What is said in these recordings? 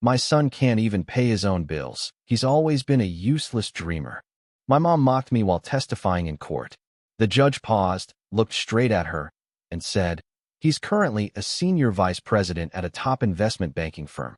My son can't even pay his own bills. He's always been a useless dreamer. My mom mocked me while testifying in court. The judge paused, looked straight at her, and said, "He's currently a senior vice president at a top investment banking firm."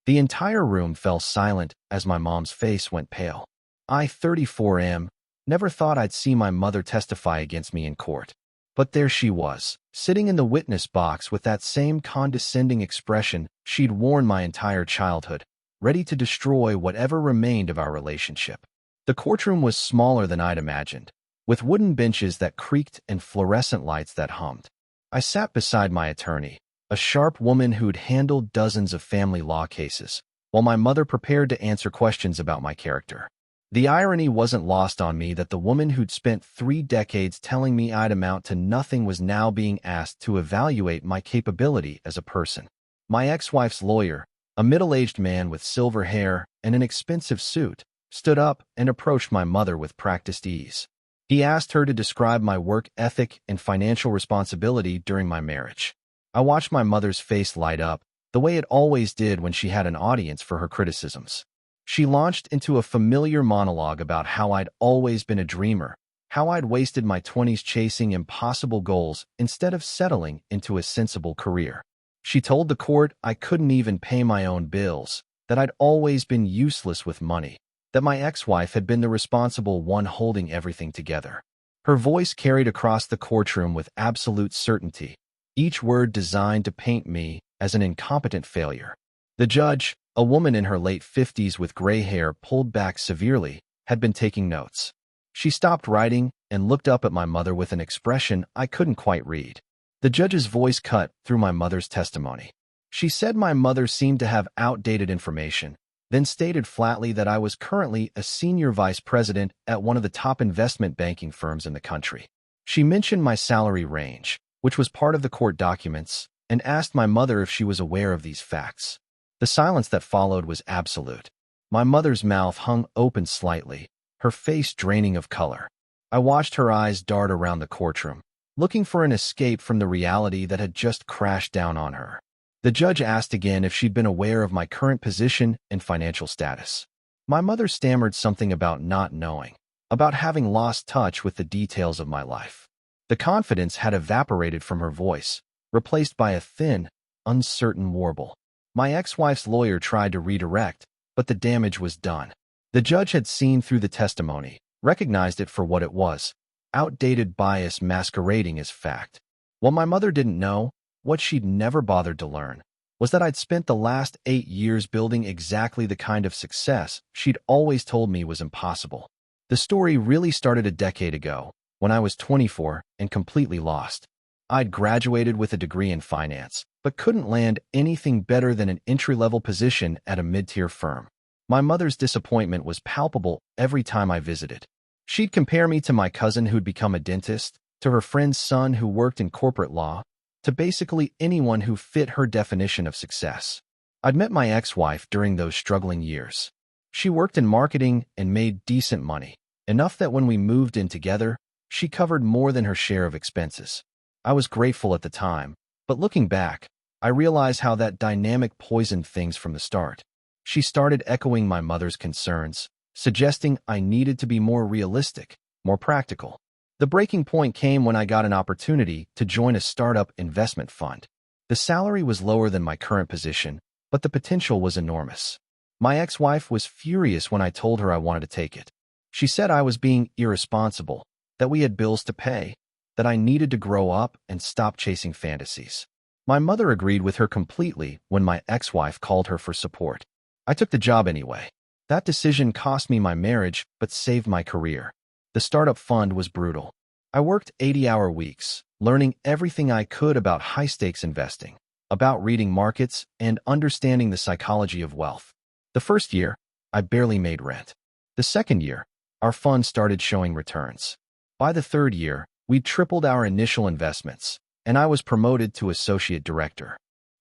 The entire room fell silent as my mom's face went pale. I, 34 am, never thought I'd see my mother testify against me in court. But there she was, sitting in the witness box with that same condescending expression she'd worn my entire childhood, ready to destroy whatever remained of our relationship. The courtroom was smaller than I'd imagined, with wooden benches that creaked and fluorescent lights that hummed. I sat beside my attorney, a sharp woman who'd handled dozens of family law cases, while my mother prepared to answer questions about my character. The irony wasn't lost on me that the woman who'd spent 3 decades telling me I'd amount to nothing was now being asked to evaluate my capability as a person. My ex-wife's lawyer, a middle-aged man with silver hair and an expensive suit, stood up and approached my mother with practiced ease. He asked her to describe my work ethic and financial responsibility during my marriage. I watched my mother's face light up, the way it always did when she had an audience for her criticisms. She launched into a familiar monologue about how I'd always been a dreamer, how I'd wasted my 20s chasing impossible goals instead of settling into a sensible career. She told the court I couldn't even pay my own bills, that I'd always been useless with money, that my ex-wife had been the responsible one holding everything together. Her voice carried across the courtroom with absolute certainty, each word designed to paint me as an incompetent failure. The judge, a woman in her late 50s with gray hair pulled back severely, had been taking notes. She stopped writing and looked up at my mother with an expression I couldn't quite read. The judge's voice cut through my mother's testimony. She said my mother seemed to have outdated information, then stated flatly that I was currently a senior vice president at one of the top investment banking firms in the country. She mentioned my salary range, which was part of the court documents, and asked my mother if she was aware of these facts. The silence that followed was absolute. My mother's mouth hung open slightly, her face draining of color. I watched her eyes dart around the courtroom, looking for an escape from the reality that had just crashed down on her. The judge asked again if she'd been aware of my current position and financial status. My mother stammered something about not knowing, about having lost touch with the details of my life. The confidence had evaporated from her voice, replaced by a thin, uncertain warble. My ex-wife's lawyer tried to redirect, but the damage was done. The judge had seen through the testimony, recognized it for what it was, outdated bias masquerading as fact. What my mother didn't know, what she'd never bothered to learn, was that I'd spent the last 8 years building exactly the kind of success she'd always told me was impossible. The story really started a decade ago, when I was 24 and completely lost. I'd graduated with a degree in finance, but couldn't land anything better than an entry-level position at a mid-tier firm. My mother's disappointment was palpable every time I visited. She'd compare me to my cousin who'd become a dentist, to her friend's son who worked in corporate law, to basically anyone who fit her definition of success. I'd met my ex-wife during those struggling years. She worked in marketing and made decent money, enough that when we moved in together, she covered more than her share of expenses. I was grateful at the time, but looking back, I realized how that dynamic poisoned things from the start. She started echoing my mother's concerns, suggesting I needed to be more realistic, more practical. The breaking point came when I got an opportunity to join a startup investment fund. The salary was lower than my current position, but the potential was enormous. My ex-wife was furious when I told her I wanted to take it. She said I was being irresponsible, that we had bills to pay, that I needed to grow up and stop chasing fantasies. My mother agreed with her completely when my ex-wife called her for support. I took the job anyway. That decision cost me my marriage but saved my career. The startup fund was brutal. I worked 80-hour weeks, learning everything I could about high-stakes investing, about reading markets, and understanding the psychology of wealth. The first year, I barely made rent. The second year, our fund started showing returns. By the third year, we'd tripled our initial investments, and I was promoted to associate director.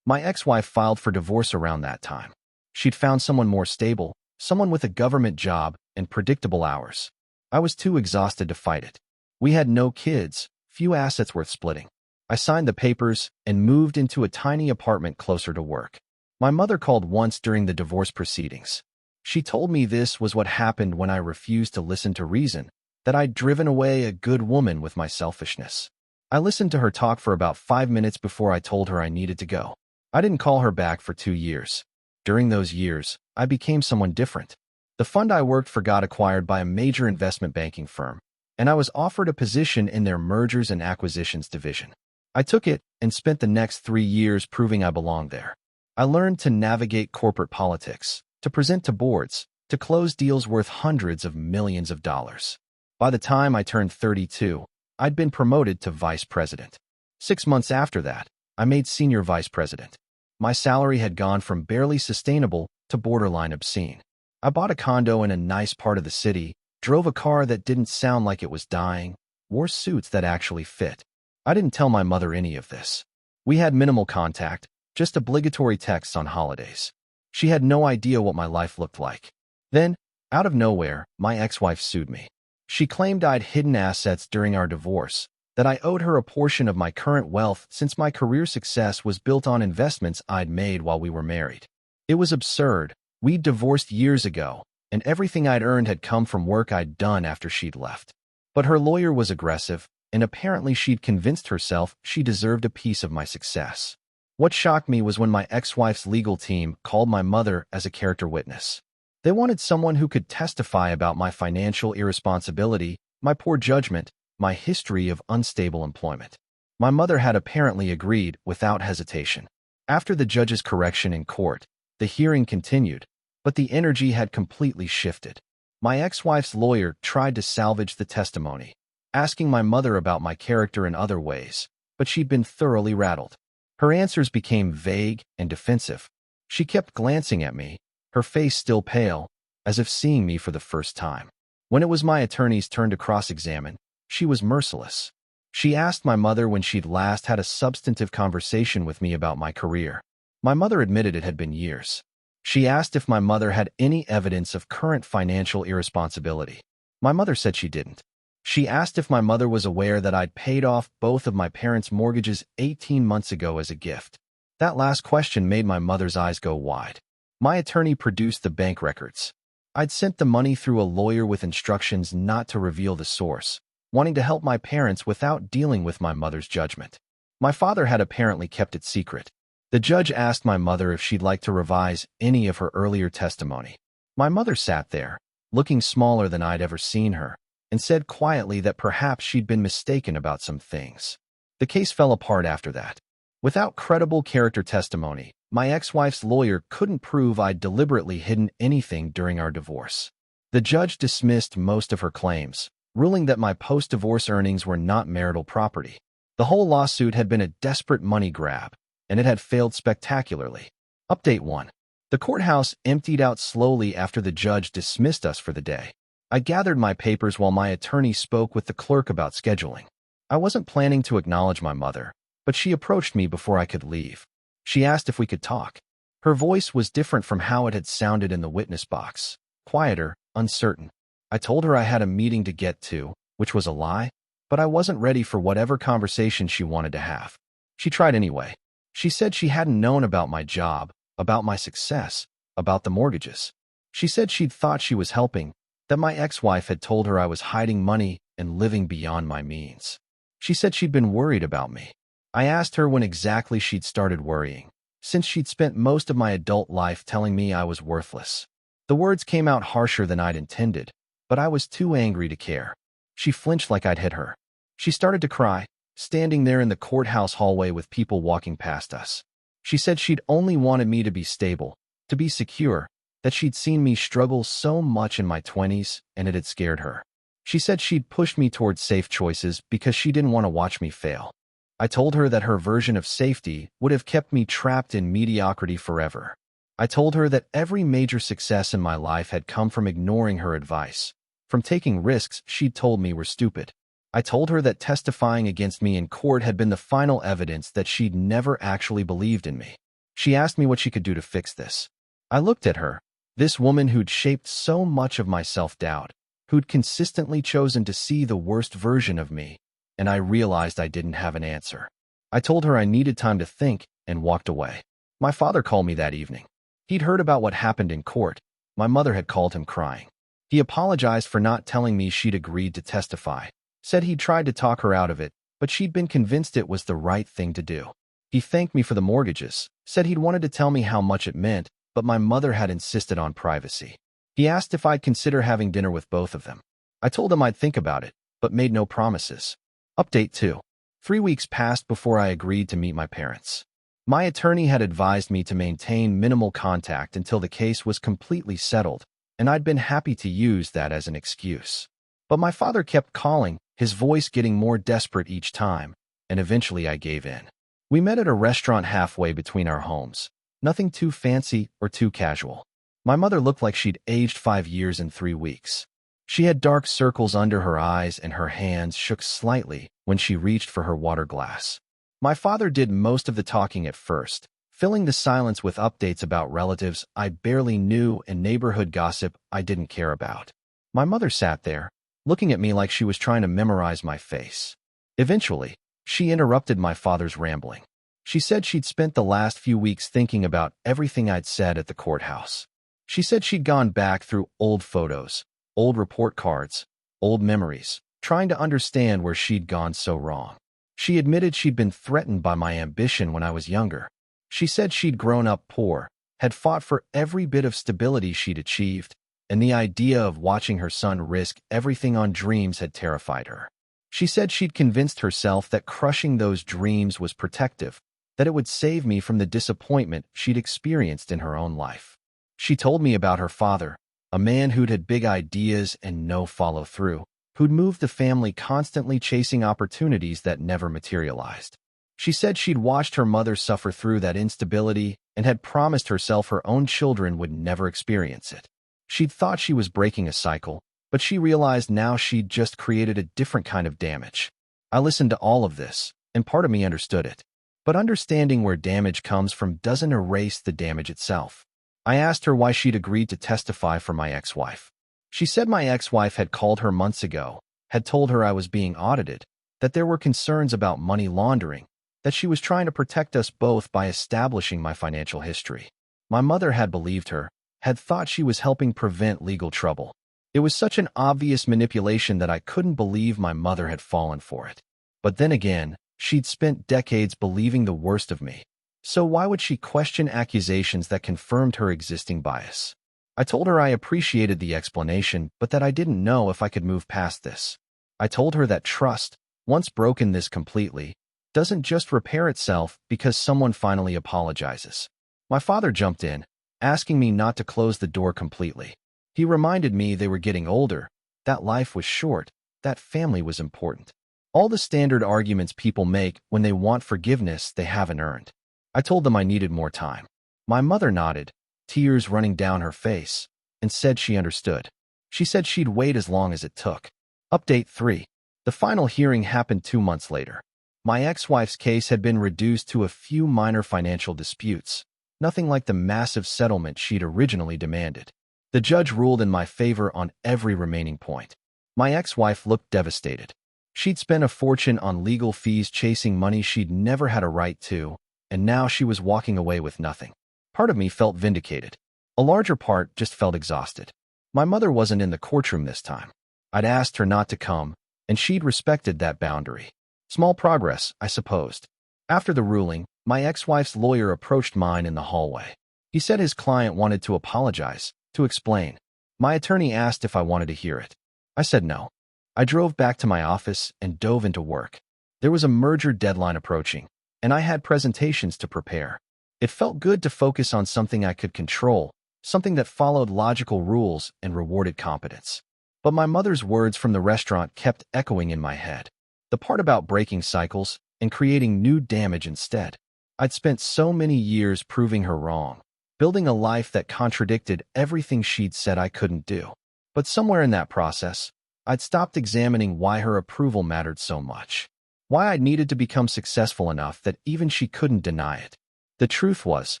My ex-wife filed for divorce around that time. She'd found someone more stable, someone with a government job and predictable hours. I was too exhausted to fight it. We had no kids, few assets worth splitting. I signed the papers and moved into a tiny apartment closer to work. My mother called once during the divorce proceedings. She told me this was what happened when I refused to listen to reason, that I'd driven away a good woman with my selfishness. I listened to her talk for about 5 minutes before I told her I needed to go. I didn't call her back for 2 years. During those years, I became someone different. The fund I worked for got acquired by a major investment banking firm, and I was offered a position in their mergers and acquisitions division. I took it and spent the next 3 years proving I belonged there. I learned to navigate corporate politics, to present to boards, to close deals worth hundreds of millions of dollars. By the time I turned 32, I'd been promoted to vice president. 6 months after that, I made senior vice president. My salary had gone from barely sustainable to borderline obscene. I bought a condo in a nice part of the city, drove a car that didn't sound like it was dying, wore suits that actually fit. I didn't tell my mother any of this. We had minimal contact, just obligatory texts on holidays. She had no idea what my life looked like. Then, out of nowhere, my ex-wife sued me. She claimed I'd hidden assets during our divorce, that I owed her a portion of my current wealth since my career success was built on investments I'd made while we were married. It was absurd. We'd divorced years ago, and everything I'd earned had come from work I'd done after she'd left. But her lawyer was aggressive, and apparently she'd convinced herself she deserved a piece of my success. What shocked me was when my ex-wife's legal team called my mother as a character witness. They wanted someone who could testify about my financial irresponsibility, my poor judgment, my history of unstable employment. My mother had apparently agreed without hesitation. After the judge's correction in court, the hearing continued, but the energy had completely shifted. My ex-wife's lawyer tried to salvage the testimony, asking my mother about my character in other ways, but she'd been thoroughly rattled. Her answers became vague and defensive. She kept glancing at me, her face still pale, as if seeing me for the first time. When it was my attorney's turn to cross-examine, she was merciless. She asked my mother when she'd last had a substantive conversation with me about my career. My mother admitted it had been years. She asked if my mother had any evidence of current financial irresponsibility. My mother said she didn't. She asked if my mother was aware that I'd paid off both of my parents' mortgages 18 months ago as a gift. That last question made my mother's eyes go wide. My attorney produced the bank records. I'd sent the money through a lawyer with instructions not to reveal the source, wanting to help my parents without dealing with my mother's judgment. My father had apparently kept it secret. The judge asked my mother if she'd like to revise any of her earlier testimony. My mother sat there, looking smaller than I'd ever seen her, and said quietly that perhaps she'd been mistaken about some things. The case fell apart after that. Without credible character testimony, my ex-wife's lawyer couldn't prove I'd deliberately hidden anything during our divorce. The judge dismissed most of her claims, ruling that my post-divorce earnings were not marital property. The whole lawsuit had been a desperate money grab, and it had failed spectacularly. Update 1. The courthouse emptied out slowly after the judge dismissed us for the day. I gathered my papers while my attorney spoke with the clerk about scheduling. I wasn't planning to acknowledge my mother, but she approached me before I could leave. She asked if we could talk. Her voice was different from how it had sounded in the witness box, quieter, uncertain. I told her I had a meeting to get to, which was a lie, but I wasn't ready for whatever conversation she wanted to have. She tried anyway. She said she hadn't known about my job, about my success, about the mortgages. She said she'd thought she was helping, that my ex-wife had told her I was hiding money and living beyond my means. She said she'd been worried about me. I asked her when exactly she'd started worrying, since she'd spent most of my adult life telling me I was worthless. The words came out harsher than I'd intended, but I was too angry to care. She flinched like I'd hit her. She started to cry, standing there in the courthouse hallway with people walking past us. She said she'd only wanted me to be stable, to be secure, that she'd seen me struggle so much in my 20s and it had scared her. She said she'd pushed me towards safe choices because she didn't want to watch me fail. I told her that her version of safety would have kept me trapped in mediocrity forever. I told her that every major success in my life had come from ignoring her advice, from taking risks she'd told me were stupid. I told her that testifying against me in court had been the final evidence that she'd never actually believed in me. She asked me what she could do to fix this. I looked at her, this woman who'd shaped so much of my self-doubt, who'd consistently chosen to see the worst version of me, and I realized I didn't have an answer. I told her I needed time to think and walked away. My father called me that evening. He'd heard about what happened in court. My mother had called him crying. He apologized for not telling me she'd agreed to testify, said he'd tried to talk her out of it, but she'd been convinced it was the right thing to do. He thanked me for the mortgages, said he'd wanted to tell me how much it meant, but my mother had insisted on privacy. He asked if I'd consider having dinner with both of them. I told him I'd think about it, but made no promises. Update 2. 3 weeks passed before I agreed to meet my parents. My attorney had advised me to maintain minimal contact until the case was completely settled, and I'd been happy to use that as an excuse. But my father kept calling, his voice getting more desperate each time, and eventually I gave in. We met at a restaurant halfway between our homes. Nothing too fancy or too casual. My mother looked like she'd aged 5 years in 3 weeks. She had dark circles under her eyes and her hands shook slightly when she reached for her water glass. My father did most of the talking at first, filling the silence with updates about relatives I barely knew and neighborhood gossip I didn't care about. My mother sat there, looking at me like she was trying to memorize my face. Eventually, she interrupted my father's rambling. She said she'd spent the last few weeks thinking about everything I'd said at the courthouse. She said she'd gone back through old photos, old report cards, old memories, trying to understand where she'd gone so wrong. She admitted she'd been threatened by my ambition when I was younger. She said she'd grown up poor, had fought for every bit of stability she'd achieved, and the idea of watching her son risk everything on dreams had terrified her. She said she'd convinced herself that crushing those dreams was protective, that it would save me from the disappointment she'd experienced in her own life. She told me about her father, a man who'd had big ideas and no follow-through, who'd moved the family constantly chasing opportunities that never materialized. She said she'd watched her mother suffer through that instability and had promised herself her own children would never experience it. She'd thought she was breaking a cycle, but she realized now she'd just created a different kind of damage. I listened to all of this, and part of me understood it. But understanding where damage comes from doesn't erase the damage itself. I asked her why she'd agreed to testify for my ex-wife. She said my ex-wife had called her months ago, had told her I was being audited, that there were concerns about money laundering, that she was trying to protect us both by establishing my financial history. My mother had believed her, had thought she was helping prevent legal trouble. It was such an obvious manipulation that I couldn't believe my mother had fallen for it. But then again, she'd spent decades believing the worst of me. So why would she question accusations that confirmed her existing bias? I told her I appreciated the explanation, but that I didn't know if I could move past this. I told her that trust, once broken this completely, doesn't just repair itself because someone finally apologizes. My father jumped in, asking me not to close the door completely. He reminded me they were getting older, that life was short, that family was important. All the standard arguments people make when they want forgiveness they haven't earned. I told them I needed more time. My mother nodded, tears running down her face, and said she understood. She said she'd wait as long as it took. Update 3. The final hearing happened 2 months later. My ex-wife's case had been reduced to a few minor financial disputes, nothing like the massive settlement she'd originally demanded. The judge ruled in my favor on every remaining point. My ex-wife looked devastated. She'd spent a fortune on legal fees chasing money she'd never had a right to, and now she was walking away with nothing. Part of me felt vindicated. A larger part just felt exhausted. My mother wasn't in the courtroom this time. I'd asked her not to come, and she'd respected that boundary. Small progress, I supposed. After the ruling, my ex-wife's lawyer approached mine in the hallway. He said his client wanted to apologize, to explain. My attorney asked if I wanted to hear it. I said no. I drove back to my office and dove into work. There was a merger deadline approaching, and I had presentations to prepare. It felt good to focus on something I could control, something that followed logical rules and rewarded competence. But my mother's words from the restaurant kept echoing in my head. The part about breaking cycles and creating new damage instead. I'd spent so many years proving her wrong, building a life that contradicted everything she'd said I couldn't do. But somewhere in that process, I'd stopped examining why her approval mattered so much. Why I'd needed to become successful enough that even she couldn't deny it. The truth was,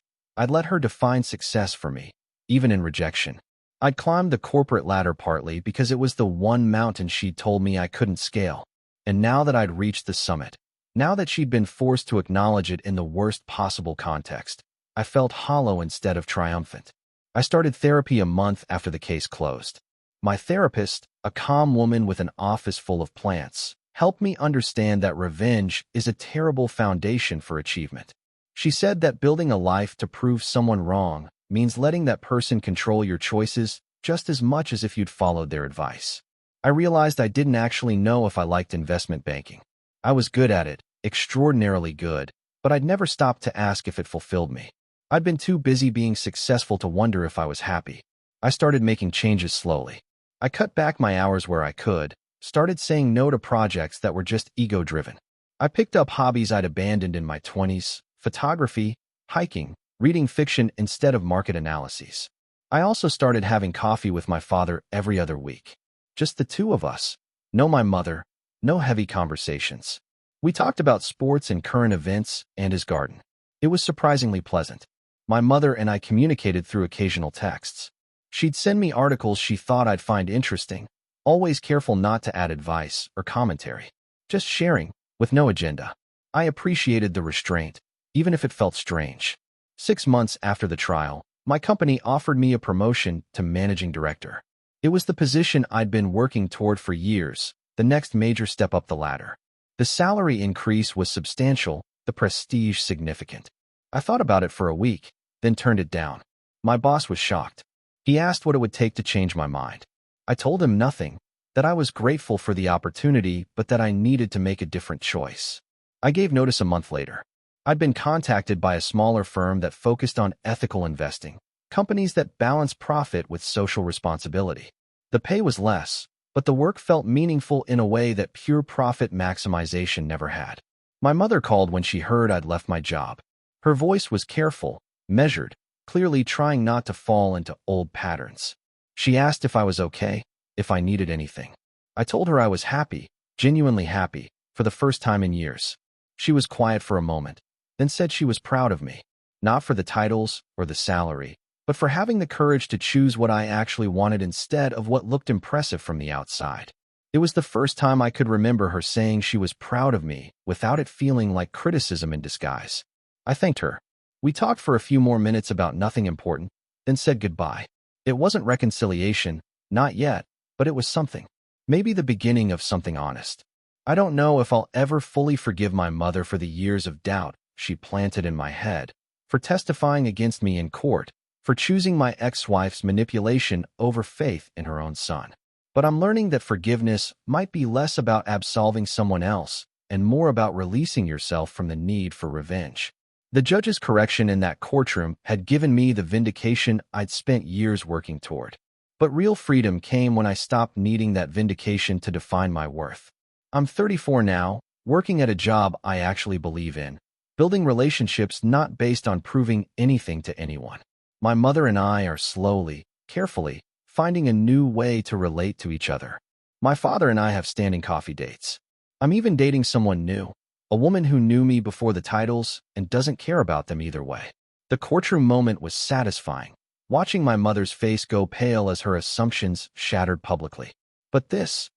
I'd let her define success for me, even in rejection. I'd climbed the corporate ladder partly because it was the one mountain she'd told me I couldn't scale. And now that I'd reached the summit, now that she'd been forced to acknowledge it in the worst possible context, I felt hollow instead of triumphant. I started therapy a month after the case closed. My therapist, a calm woman with an office full of plants, helped me understand that revenge is a terrible foundation for achievement. She said that building a life to prove someone wrong means letting that person control your choices just as much as if you'd followed their advice. I realized I didn't actually know if I liked investment banking. I was good at it, extraordinarily good, but I'd never stopped to ask if it fulfilled me. I'd been too busy being successful to wonder if I was happy. I started making changes slowly. I cut back my hours where I could, started saying no to projects that were just ego-driven. I picked up hobbies I'd abandoned in my 20s, photography, hiking, reading fiction instead of market analyses. I also started having coffee with my father every other week. Just the two of us. No my mother, no heavy conversations. We talked about sports and current events and his garden. It was surprisingly pleasant. My mother and I communicated through occasional texts. She'd send me articles she thought I'd find interesting, always careful not to add advice or commentary. Just sharing, with no agenda. I appreciated the restraint, even if it felt strange. 6 months after the trial, my company offered me a promotion to managing director. It was the position I'd been working toward for years, the next major step up the ladder. The salary increase was substantial, the prestige significant. I thought about it for a week, then turned it down. My boss was shocked. He asked what it would take to change my mind. I told him nothing, that I was grateful for the opportunity, but that I needed to make a different choice. I gave notice a month later. I'd been contacted by a smaller firm that focused on ethical investing, companies that balance profit with social responsibility. The pay was less, but the work felt meaningful in a way that pure profit maximization never had. My mother called when she heard I'd left my job. Her voice was careful, measured, clearly trying not to fall into old patterns. She asked if I was okay, if I needed anything. I told her I was happy, genuinely happy, for the first time in years. She was quiet for a moment, then said she was proud of me, not for the titles or the salary, but for having the courage to choose what I actually wanted instead of what looked impressive from the outside. It was the first time I could remember her saying she was proud of me without it feeling like criticism in disguise. I thanked her. We talked for a few more minutes about nothing important, then said goodbye. It wasn't reconciliation, not yet, but it was something. Maybe the beginning of something honest. I don't know if I'll ever fully forgive my mother for the years of doubt she planted in my head, for testifying against me in court, for choosing my ex-wife's manipulation over faith in her own son. But I'm learning that forgiveness might be less about absolving someone else and more about releasing yourself from the need for revenge. The judge's correction in that courtroom had given me the vindication I'd spent years working toward. But real freedom came when I stopped needing that vindication to define my worth. I'm 34 now, working at a job I actually believe in, building relationships not based on proving anything to anyone. My mother and I are slowly, carefully, finding a new way to relate to each other. My father and I have standing coffee dates. I'm even dating someone new, a woman who knew me before the titles and doesn't care about them either way. The courtroom moment was satisfying, watching my mother's face go pale as her assumptions shattered publicly. But this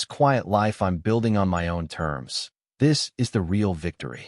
quiet life I'm building on my own terms, this is the real victory.